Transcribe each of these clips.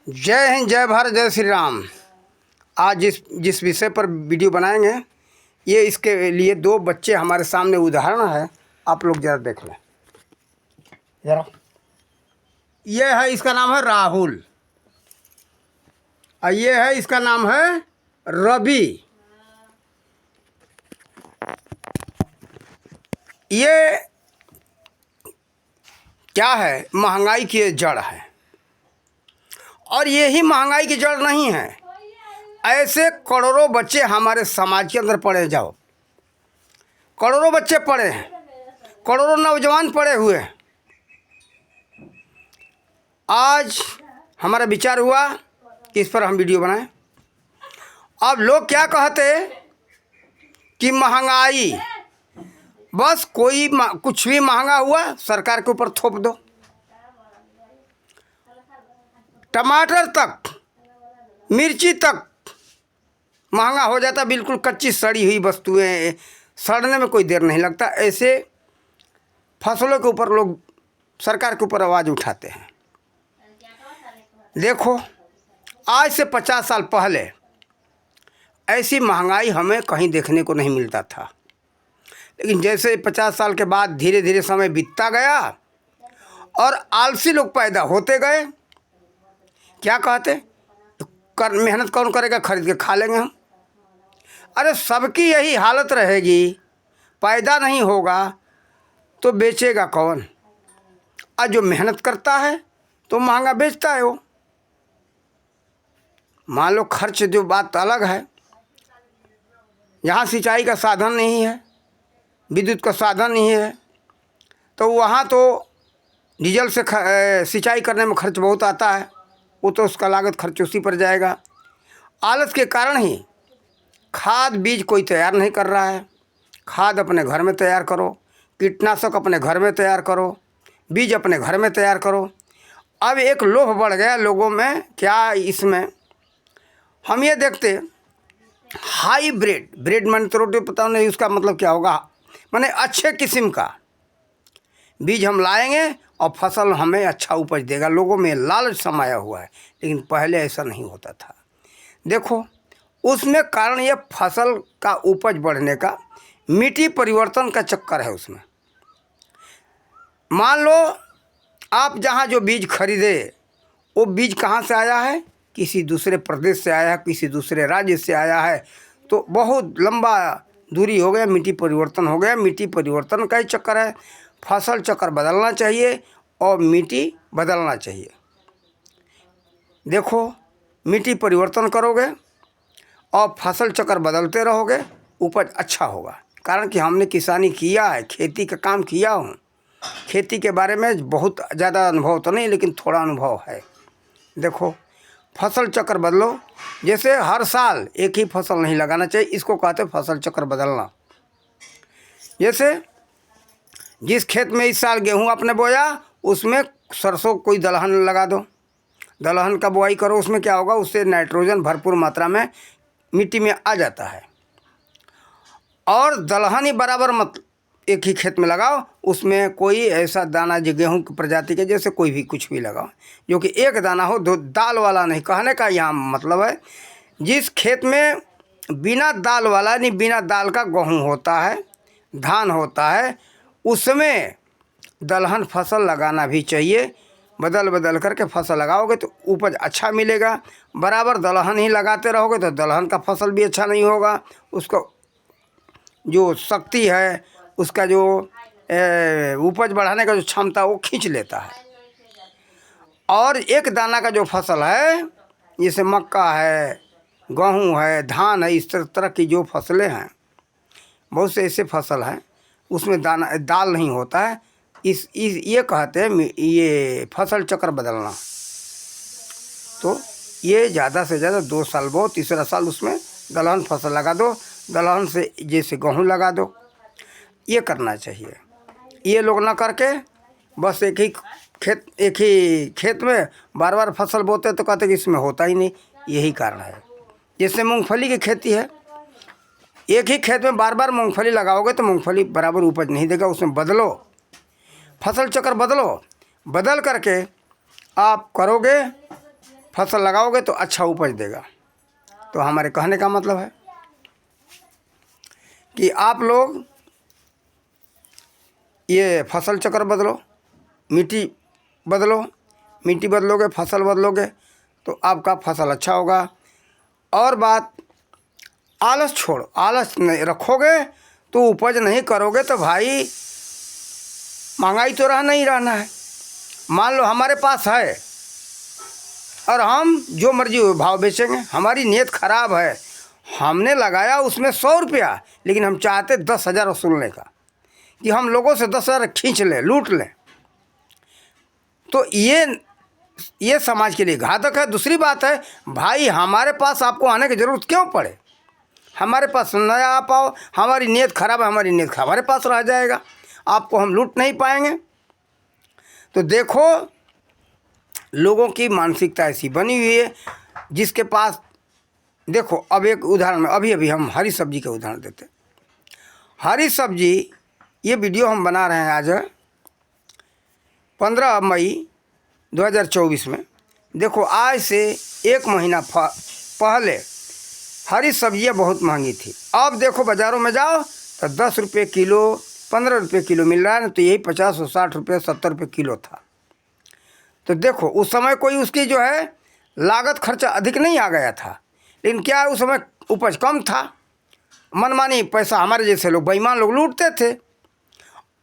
जय हिंद, जय भारत, जय श्री राम। आज जिस विषय पर वीडियो बनाएंगे, ये इसके लिए दो बच्चे हमारे सामने उदाहरण है। आप लोग ज़रा देख लें। ज़रा ये है, इसका नाम है राहुल और ये है, इसका नाम है रवि। ये क्या है? महंगाई की जड़ है। और यही महंगाई की जड़ नहीं है, ऐसे करोड़ों बच्चे हमारे समाज के अंदर पड़े। जाओ, करोड़ों बच्चे पड़े हैं, करोड़ों नौजवान पड़े हुए हैं। आज हमारा विचार हुआ कि इस पर हम वीडियो बनाएं। अब लोग क्या कहते कि महंगाई, बस कोई कुछ भी महंगा हुआ सरकार के ऊपर थोप दो। टमाटर तक, मिर्ची तक महंगा हो जाता। बिल्कुल कच्ची सड़ी हुई वस्तुएं सड़ने में कोई देर नहीं लगता। ऐसे फसलों के ऊपर लोग सरकार के ऊपर आवाज़ उठाते हैं। देखो, आज से 50 साल पहले ऐसी महंगाई हमें कहीं देखने को नहीं मिलता था। लेकिन जैसे 50 साल के बाद धीरे धीरे समय बीतता गया और आलसी लोग पैदा होते गए। क्या कहते? मेहनत कौन करेगा, खरीद के खा लेंगे हम। अरे सबकी यही हालत रहेगी, पैदा नहीं होगा तो बेचेगा कौन? और जो मेहनत करता है तो महंगा बेचता है वो। मान लो खर्च, जो बात अलग है। यहाँ सिंचाई का साधन नहीं है, विद्युत का साधन नहीं है, तो वहाँ तो डीजल से सिंचाई करने में खर्च बहुत आता है। वो तो उसका लागत खर्च उसी पर जाएगा। आलस के कारण ही खाद बीज कोई तैयार नहीं कर रहा है। खाद अपने घर में तैयार करो, कीटनाशक अपने घर में तैयार करो, बीज अपने घर में तैयार करो। अब एक लोभ बढ़ गया लोगों में। क्या इसमें हम ये देखते, हाईब्रिड, ब्रेड मैंने तो रोटी पता नहीं उसका मतलब क्या होगा, माने अच्छे किस्म का बीज हम लाएंगे और फसल हमें अच्छा उपज देगा। लोगों में लालच समाया हुआ है, लेकिन पहले ऐसा नहीं होता था। देखो, उसमें कारण ये फसल का उपज बढ़ने का, मिट्टी परिवर्तन का चक्कर है उसमें। मान लो आप जहाँ जो बीज खरीदे, वो बीज कहाँ से आया है? किसी दूसरे प्रदेश से आया है, किसी दूसरे राज्य से आया है। तो बहुत लंबा दूरी हो गया, मिट्टी परिवर्तन हो गया। मिट्टी परिवर्तन का ही चक्कर है। फसल चक्कर बदलना चाहिए और मिट्टी बदलना चाहिए। देखो, मिट्टी परिवर्तन करोगे और फसल चक्कर बदलते रहोगे, उपज अच्छा होगा। कारण कि हमने किसानी किया है, खेती का काम किया हूँ। खेती के बारे में बहुत ज़्यादा अनुभव तो नहीं, लेकिन थोड़ा अनुभव है। देखो, फसल चक्कर बदलो। जैसे हर साल एक ही फसल नहीं लगाना चाहिए, इसको कहते फसल चक्कर बदलना। जैसे जिस खेत में इस साल गेहूँ आपने बोया, उसमें सरसों कोई दलहन लगा दो। दलहन का बुआई करो। उसमें क्या होगा? उससे नाइट्रोजन भरपूर मात्रा में मिट्टी में आ जाता है। और दलहन ही बराबर मत एक ही खेत में लगाओ। उसमें कोई ऐसा दाना जो गेहूं की प्रजाति के, जैसे कोई भी कुछ भी लगाओ जो कि एक दाना हो, दो दाल वाला नहीं। कहने का यहाँ मतलब है, जिस खेत में बिना दाल वाला, यानी बिना दाल का गेहूँ होता है, धान होता है, उसमें दलहन फसल लगाना भी चाहिए। बदल बदल करके फसल लगाओगे तो उपज अच्छा मिलेगा। बराबर दलहन ही लगाते रहोगे तो दलहन का फसल भी अच्छा नहीं होगा। उसको जो शक्ति है, उसका जो उपज बढ़ाने का जो क्षमता, वो खींच लेता है। और एक दाना का जो फसल है, जैसे मक्का है, गेहूँ है, धान है, इस तरह की जो फसलें हैं, बहुत से ऐसे फसल हैं उसमें दाल नहीं होता है। ये कहते हैं ये फसल चक्र बदलना। तो ये ज़्यादा से ज़्यादा 2 साल बो, तीसरा साल उसमें दलहन फसल लगा दो। दलहन से जैसे गेहूँ लगा दो, ये करना चाहिए। ये लोग ना करके बस एक ही खेत में बार बार फसल बोते तो कहते कि इसमें होता ही नहीं। यही कारण है। जैसे मूंगफली की खेती है, एक ही खेत में बार बार मूंगफली लगाओगे तो मूंगफली बराबर उपज नहीं देगा। उसमें बदलो, फसल चक्र बदलो। बदल करके आप करोगे, फसल लगाओगे तो अच्छा उपज देगा। तो हमारे कहने का मतलब है कि आप लोग ये फसल चक्र बदलो, मिट्टी बदलो, मिट्टी बदलोगे, फसल बदलोगे तो आपका फसल अच्छा होगा। और बात, आलस छोड़ो, आलस नहीं रखोगे तो उपज नहीं करोगे तो भाई महंगाई तो रहना है। मान लो हमारे पास है और हम जो मर्जी भाव बेचेंगे, हमारी नीयत ख़राब है, हमने लगाया उसमें 100 रुपया, लेकिन हम चाहते 10,000 वसूलने का, कि हम लोगों से 10,000 खींच लें, लूट लें, तो ये समाज के लिए घातक है। दूसरी बात है भाई, हमारे पास आपको आने की ज़रूरत क्यों पड़े? हमारे पास न आ पाओ, हमारी नीयत ख़राब है, हमारी नीयत हमारे पास रह जाएगा, आपको हम लूट नहीं पाएंगे। तो देखो, लोगों की मानसिकता ऐसी बनी हुई है जिसके पास, देखो अब एक उदाहरण में, अभी हम हरी सब्जी का उदाहरण देते हैं। हरी सब्जी, ये वीडियो हम बना रहे हैं आज 15 मई 2024 में। देखो आज से 1 महीना पहले हरी सब्जियां बहुत महंगी थी। अब देखो बाज़ारों में जाओ तो 10 रुपये किलो, 15 रुपये किलो मिल रहा है ना, तो यही 50 और 60 रुपये, 70 रुपये किलो था। तो देखो उस समय कोई उसकी जो है लागत खर्चा अधिक नहीं आ गया था, लेकिन क्या है उस समय उपज कम था, मनमानी पैसा हमारे जैसे लोग, बेईमान लोग लूटते थे।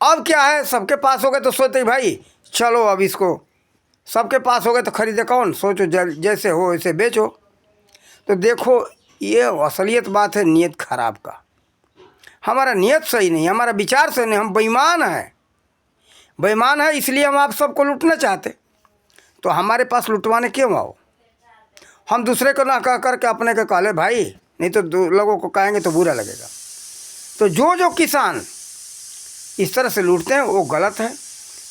अब क्या है, सबके पास हो गए तो सोचते भाई चलो अब इसको, सबके पास हो गए तो खरीदे कौन, सोचो जैसे हो वैसे बेचो। तो देखो ये असलियत बात है नीयत खराब का। हमारा नीयत सही नहीं, हमारा विचार सही नहीं, हम बेईमान हैं। बेईमान है इसलिए हम आप सबको लूटना चाहते, तो हमारे पास लुटवाने क्यों आओ? हम दूसरे को ना कह करके अपने को कह ले भाई, नहीं तो लोगों को कहेंगे तो बुरा लगेगा। तो जो किसान इस तरह से लूटते हैं वो गलत है।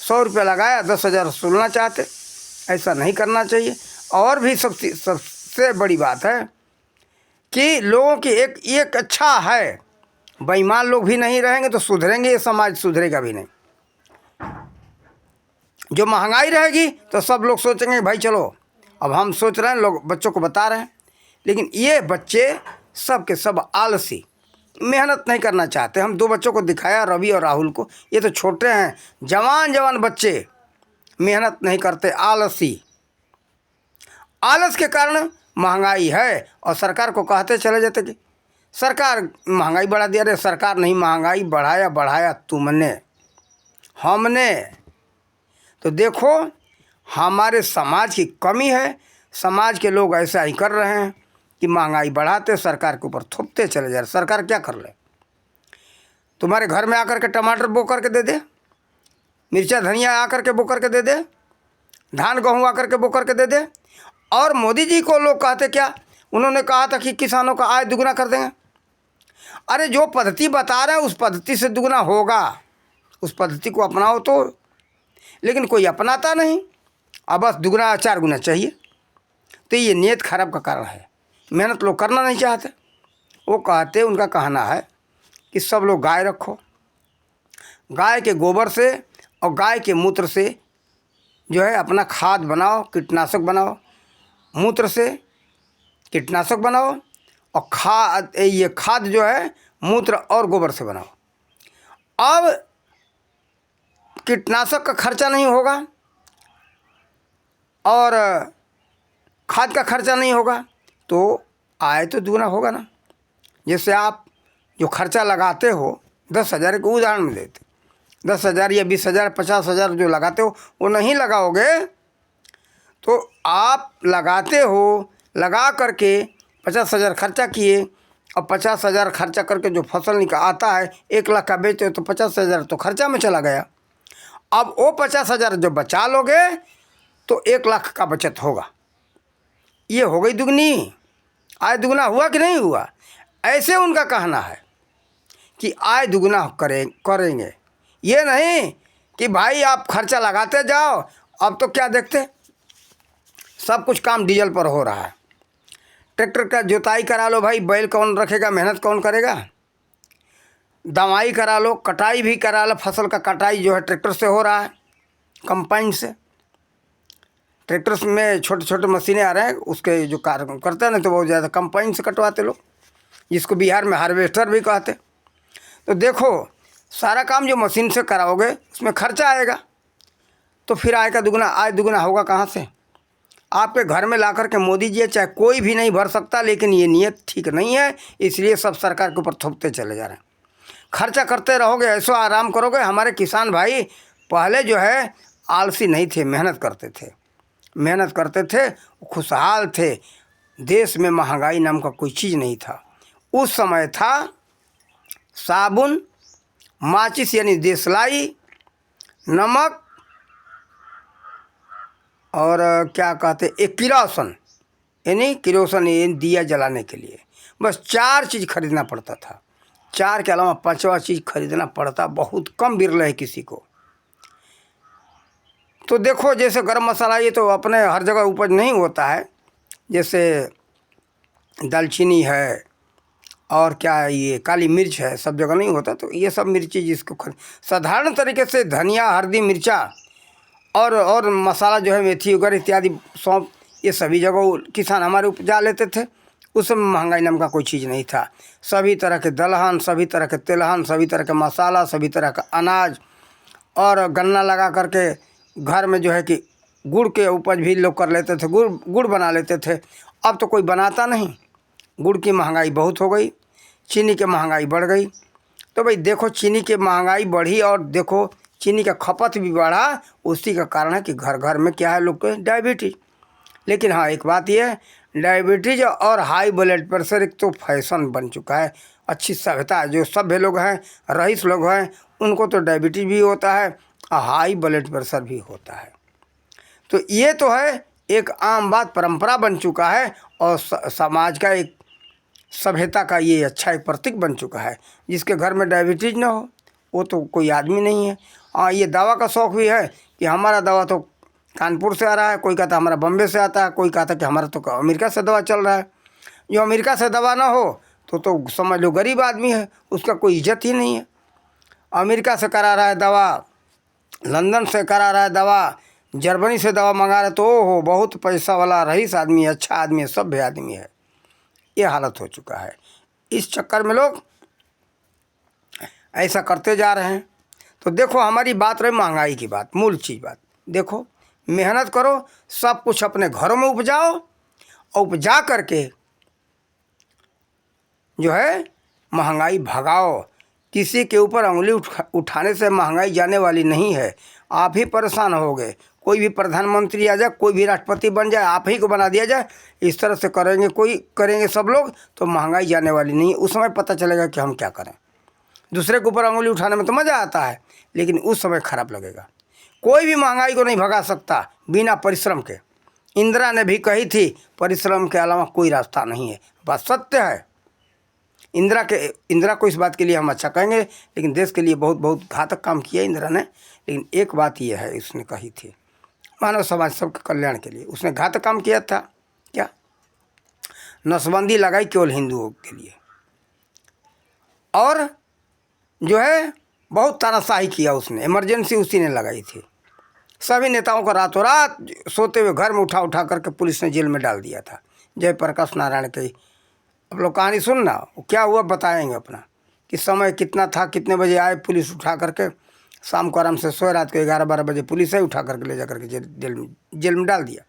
100 रुपया लगाया, 10,000 वसूलना चाहते, ऐसा नहीं करना चाहिए। और भी सबसे बड़ी बात है कि लोगों की एक अच्छा है, बेईमान लोग भी नहीं रहेंगे तो सुधरेंगे, ये समाज सुधरेगा भी नहीं। जो महंगाई रहेगी तो सब लोग सोचेंगे भाई चलो, अब हम सोच रहे हैं, लोग बच्चों को बता रहे हैं, लेकिन ये बच्चे सब के सब आलसी, मेहनत नहीं करना चाहते। हम 2 बच्चों को दिखाया, रवि और राहुल को, ये तो छोटे हैं, जवान बच्चे, मेहनत नहीं करते, आलसी। आलस के कारण महंगाई है, और सरकार को कहते चले जाते कि सरकार महंगाई बढ़ा दिया। अरे सरकार नहीं, महंगाई बढ़ाया तुमने, हमने। तो देखो हमारे समाज की कमी है, समाज के लोग ऐसा ही कर रहे हैं कि महंगाई बढ़ाते, सरकार के ऊपर थोपते चले जा रहे। सरकार क्या कर ले? तुम्हारे घर में आकर के टमाटर बो करके दे दे, मिर्चा धनिया आकर के बो करके दे दे, धान गेहूँ आकर के बो करके दे दे। और मोदी जी को लोग कहते क्या, उन्होंने कहा था कि किसानों का आय दुगना कर देंगे। अरे जो पद्धति बता रहे हैं उस पद्धति से दुगना होगा, उस पद्धति को अपनाओ तो, लेकिन कोई अपनाता नहीं, अब बस दुगना 4 गुना चाहिए। तो ये नीयत खराब का कारण है, मेहनत लोग करना नहीं चाहते। वो कहते, उनका कहना है कि सब लोग गाय रखो, गाय के गोबर से और गाय के मूत्र से जो है अपना खाद बनाओ, कीटनाशक बनाओ, मूत्र से कीटनाशक बनाओ, और ये खाद जो है मूत्र और गोबर से बनाओ। अब कीटनाशक का खर्चा नहीं होगा और खाद का खर्चा नहीं होगा, तो आय तो दुगना होगा ना। जैसे आप जो खर्चा लगाते हो, 10,000 को उदाहरण में देते, 10,000 या 20,000, 50,000 जो लगाते हो वो नहीं लगाओगे तो आप लगाते हो, लगा करके 50,000 खर्चा किए, और 50,000 खर्चा करके जो फसल आता है 1 लाख का बेचे तो 50,000 तो खर्चा में चला गया। अब वो 50,000 जब बचा लोगे तो 1 लाख का बचत होगा। ये हो गई दुगनी आय। दुगना हुआ कि नहीं हुआ? ऐसे उनका कहना है कि आय दुगना करेंगे। ये नहीं कि भाई आप खर्चा लगाते जाओ। अब तो क्या देखते, सब कुछ काम डीजल पर हो रहा है। ट्रैक्टर का जोताई करा लो भाई, बैल कौन रखेगा, मेहनत कौन करेगा? दवाई करा लो, कटाई भी करा लो, फसल का कटाई जो है ट्रैक्टर से हो रहा है, कंपाइन से। ट्रैक्टर्स में छोटे छोटे मशीनें आ रहे हैं, उसके जो कार्य करते हैं ना, तो बहुत ज़्यादा कंपाइन से कटवाते लोग, जिसको बिहार में हार्वेस्टर भी कहते। तो देखो सारा काम जो मशीन से कराओगे उसमें खर्चा आएगा, तो फिर आय का दुगना, आय दुगना होगा कहाँ से? आपके घर में ला कर के मोदी जी चाहे कोई भी नहीं भर सकता, लेकिन ये नीयत ठीक नहीं है, इसलिए सब सरकार के ऊपर थोपते चले जा रहे हैं। खर्चा करते रहोगे, ऐसो आराम करोगे। हमारे किसान भाई पहले जो है आलसी नहीं थे, मेहनत करते थे, खुशहाल थे। देश में महंगाई नाम का कोई चीज़ नहीं था। उस समय था साबुन, माचिस यानी देसलाई, नमक और क्या कहते एक किरोसन, यानी किरोसन, ये दिया जलाने के लिए बस 4 चीज़ खरीदना पड़ता था। 4 के अलावा 5वां चीज़ खरीदना पड़ता बहुत कम, बिरले है किसी को। तो देखो जैसे गरम मसाला, ये तो अपने हर जगह उपज नहीं होता है, जैसे दालचीनी है और क्या है, ये काली मिर्च है, सब जगह नहीं होता। तो ये सब मिर्ची जिसको साधारण तरीके से धनिया, हल्दी, मिर्चा और मसाला जो है मेथी वगैरह इत्यादि, सौंफ, ये सभी जगह किसान हमारे उपजा लेते थे। उस समय महंगाई नाम का कोई चीज़ नहीं था। सभी तरह के दलहन, सभी तरह के तिलहन, सभी तरह के मसाला, सभी तरह का अनाज और गन्ना लगा करके घर में जो है कि गुड़ के उपज भी लोग कर लेते थे, गुड़ बना लेते थे। अब तो कोई बनाता नहीं। गुड़ की महंगाई बहुत हो गई, चीनी की महंगाई बढ़ गई। तो भाई देखो चीनी की महंगाई बढ़ी और देखो चीनी का खपत भी बढ़ा। उसी का कारण है कि घर घर में क्या है, लोग को डायबिटीज़। लेकिन हाँ एक बात यह है, डायबिटीज़ और हाई ब्लड प्रेशर एक तो फैशन बन चुका है। अच्छी सभ्यता, जो सभ्य लोग हैं, रईस लोग हैं, उनको तो डायबिटीज़ भी होता है और हाई ब्लड प्रेशर भी होता है। तो ये तो है एक आम बात, परंपरा बन चुका है और समाज का एक सभ्यता का ये अच्छा एक प्रतीक बन चुका है। जिसके घर में डायबिटीज़ ना हो वो तो कोई आदमी नहीं है। हाँ ये दवा का शौक़ भी है कि हमारा दवा तो कानपुर से आ रहा है, कोई कहता है हमारा बम्बे से आता है, कोई कहता है कि हमारा तो अमेरिका से दवा चल रहा है। जो अमेरिका से दवा ना हो तो समझ लो गरीब आदमी है, उसका कोई इज्जत ही नहीं है। अमेरिका से करा रहा है दवा, लंदन से करा रहा है दवा, जर्मनी से दवा मंगा रहा है, तो ओहो बहुत पैसा वाला रईस आदमी है, अच्छा आदमी है, सभ्य आदमी है। ये हालत हो चुका है। इस चक्कर में लोग ऐसा करते जा रहे हैं। तो देखो हमारी बात रही महंगाई की बात, मूल चीज़ बात। देखो मेहनत करो, सब कुछ अपने घरों में उपजाओ और उपजा करके जो है महंगाई भगाओ। किसी के ऊपर उंगली उठाने से महंगाई जाने वाली नहीं है। आप ही परेशान होगे। कोई भी प्रधानमंत्री आ जाए, कोई भी राष्ट्रपति बन जाए, आप ही को बना दिया जाए, इस तरह से करेंगे सब लोग, तो महंगाई जाने वाली नहीं है। उस समय पता चलेगा कि हम क्या करें। दूसरे के ऊपर उंगली उठाने में तो मज़ा आता है, लेकिन उस समय खराब लगेगा। कोई भी महंगाई को नहीं भगा सकता बिना परिश्रम के। इंदिरा ने भी कही थी परिश्रम के अलावा कोई रास्ता नहीं है। बात सत्य है। इंदिरा को इस बात के लिए हम अच्छा कहेंगे, लेकिन देश के लिए बहुत बहुत घातक काम किया इंदिरा ने। लेकिन एक बात यह है, उसने कही थी मानव समाज सबके कल्याण के लिए उसने घातक काम किया था। क्या? नसबंदी लगाई केवल हिंदुओं के लिए, और जो है बहुत तानाशाही किया उसने। इमरजेंसी उसी ने लगाई थी। सभी नेताओं को रातों रात सोते हुए घर में उठा करके पुलिस ने जेल में डाल दिया था। जयप्रकाश नारायण की अब लोग कहानी सुनना, वो क्या हुआ बताएंगे अपना, कि समय कितना था, कितने बजे आए पुलिस उठा करके, शाम को आराम से सोए, रात को 11-12 बजे पुलिस है उठा करके ले जा करके जेल में डाल दिया।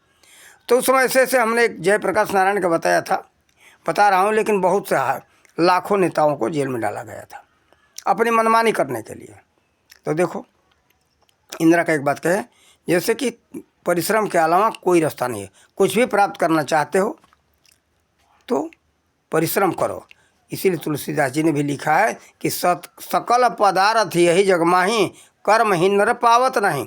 तो उस समय ऐसे हमने एक जयप्रकाश नारायण का बताया था, बता रहा हूँ, लेकिन बहुत से लाखों नेताओं को जेल में डाला गया था अपनी मनमानी करने के लिए। तो देखो इंदिरा का एक बात कहे, जैसे कि परिश्रम के अलावा कोई रास्ता नहीं है। कुछ भी प्राप्त करना चाहते हो तो परिश्रम करो। इसीलिए तुलसीदास जी ने भी लिखा है कि सकल पदार्थ यही जग माही, कर्महीन नर पावत नहीं।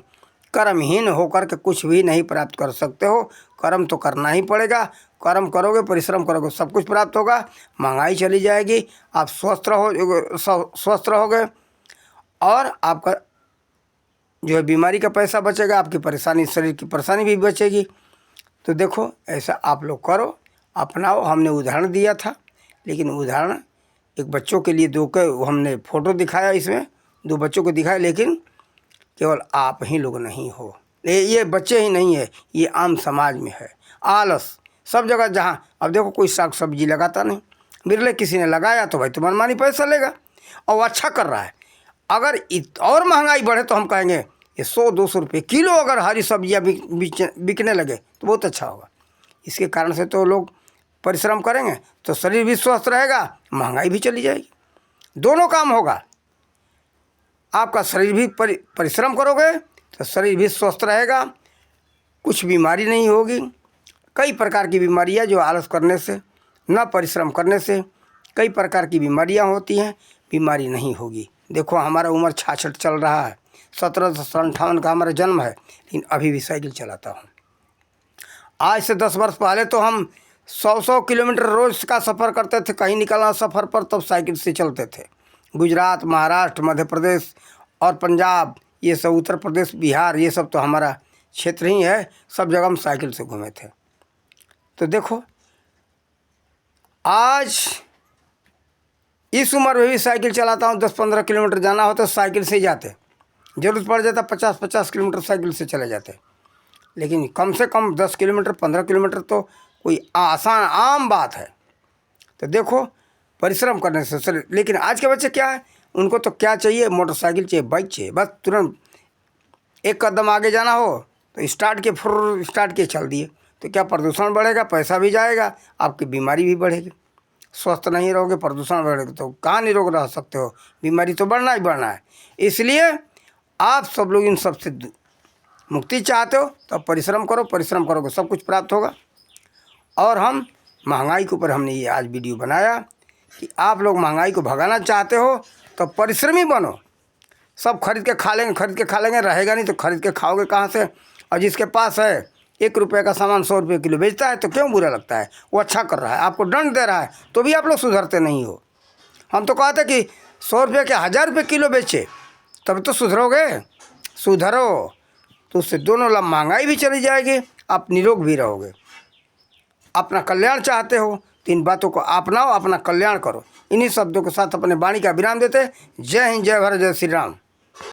कर्महीन होकर के कुछ भी नहीं प्राप्त कर सकते हो, कर्म तो करना ही पड़ेगा। कर्म करोगे, परिश्रम करोगे, सब कुछ प्राप्त होगा। महंगाई चली जाएगी, आप स्वस्थ रहोगे और आपका जो है बीमारी का पैसा बचेगा, आपकी परेशानी, शरीर की परेशानी भी बचेगी। तो देखो ऐसा आप लोग करो, अपनाओ। हमने उदाहरण दिया था, लेकिन उदाहरण एक बच्चों के लिए हमने फ़ोटो दिखाया, इसमें 2 बच्चों को दिखाया, लेकिन केवल आप ही लोग नहीं हो, ये बच्चे ही नहीं है, ये आम समाज में है। आलस सब जगह, जहाँ अब देखो कोई साग सब्जी लगाता नहीं, बिरले किसी ने लगाया तो भाई तो मनमानी पैसा लेगा, और वो अच्छा कर रहा है। अगर और महंगाई बढ़े तो हम कहेंगे ये 100-200 रुपये किलो अगर हरी सब्जियाँ बिकने लगे तो बहुत अच्छा होगा। इसके कारण से तो लोग परिश्रम करेंगे तो शरीर भी स्वस्थ रहेगा, महंगाई भी चली जाएगी, दोनों काम होगा। आपका शरीर भी परिश्रम करोगे तो शरीर भी स्वस्थ रहेगा, कुछ बीमारी नहीं होगी। कई प्रकार की बीमारियां जो आलस करने से, न परिश्रम करने से कई प्रकार की बीमारियां होती हैं, बीमारी नहीं होगी। देखो हमारा उम्र 66 चल रहा है, 1758 का हमारा जन्म है, लेकिन अभी भी साइकिल चलाता हूँ। आज से 10 वर्ष पहले तो हम 100 किलोमीटर रोज़ का सफ़र करते थे, कहीं निकलना सफ़र पर तब साइकिल से चलते थे। गुजरात, महाराष्ट्र, मध्य प्रदेश और पंजाब, ये सब उत्तर प्रदेश, बिहार, ये सब तो हमारा क्षेत्र ही है, सब जगह हम साइकिल से घूमे थे। तो देखो आज इस उम्र में भी साइकिल चलाता हूँ। 10-15 किलोमीटर जाना हो तो साइकिल से ही जाते, ज़रूरत पड़ जाता 50-50 किलोमीटर साइकिल से चले जाते, लेकिन कम से कम 10 किलोमीटर 15 किलोमीटर तो कोई आसान आम बात है। तो देखो परिश्रम करने से शरीर, लेकिन आज के बच्चे क्या है, उनको तो क्या चाहिए, मोटरसाइकिल चाहिए, बाइक चाहिए, बस तुरंत एक कदम आगे जाना हो तो स्टार्ट किए चल दिए। तो क्या प्रदूषण बढ़ेगा, पैसा भी जाएगा, आपकी बीमारी भी बढ़ेगी। स्वस्थ नहीं रहोगे, प्रदूषण बढ़ेगा तो कहाँ निरोग रह सकते हो, बीमारी तो बढ़ना ही बढ़ना है। इसलिए आप सब लोग इन सब से मुक्ति चाहते हो तो परिश्रम करो, परिश्रम करोगे सब कुछ प्राप्त होगा। और हम महंगाई के ऊपर हमने ये आज वीडियो बनाया कि आप लोग महंगाई को भगाना चाहते हो तो परिश्रमी बनो। सब खरीद के खा लेंगे, रहेगा नहीं तो खरीद के खाओगे कहाँ से। और जिसके पास है 1 रुपये का सामान 100 रुपये किलो बेचता है तो क्यों बुरा लगता है, वो अच्छा कर रहा है, आपको दंड दे रहा है तो भी आप लोग सुधरते नहीं हो। हम तो कहते कि 100 रुपये के 1000 रुपये किलो बेचे तब तो सुधरोगे। सुधरो तो उससे दोनों लाभ, महंगाई भी चली जाएगी, आप निरोग भी रहोगे। अपना कल्याण चाहते हो तो इन बातों को अपनाओ, अपना कल्याण करो। इन्हीं शब्दों के साथ अपने वाणी का विराम देते। जय हिंद, जय भारत, जय श्री राम।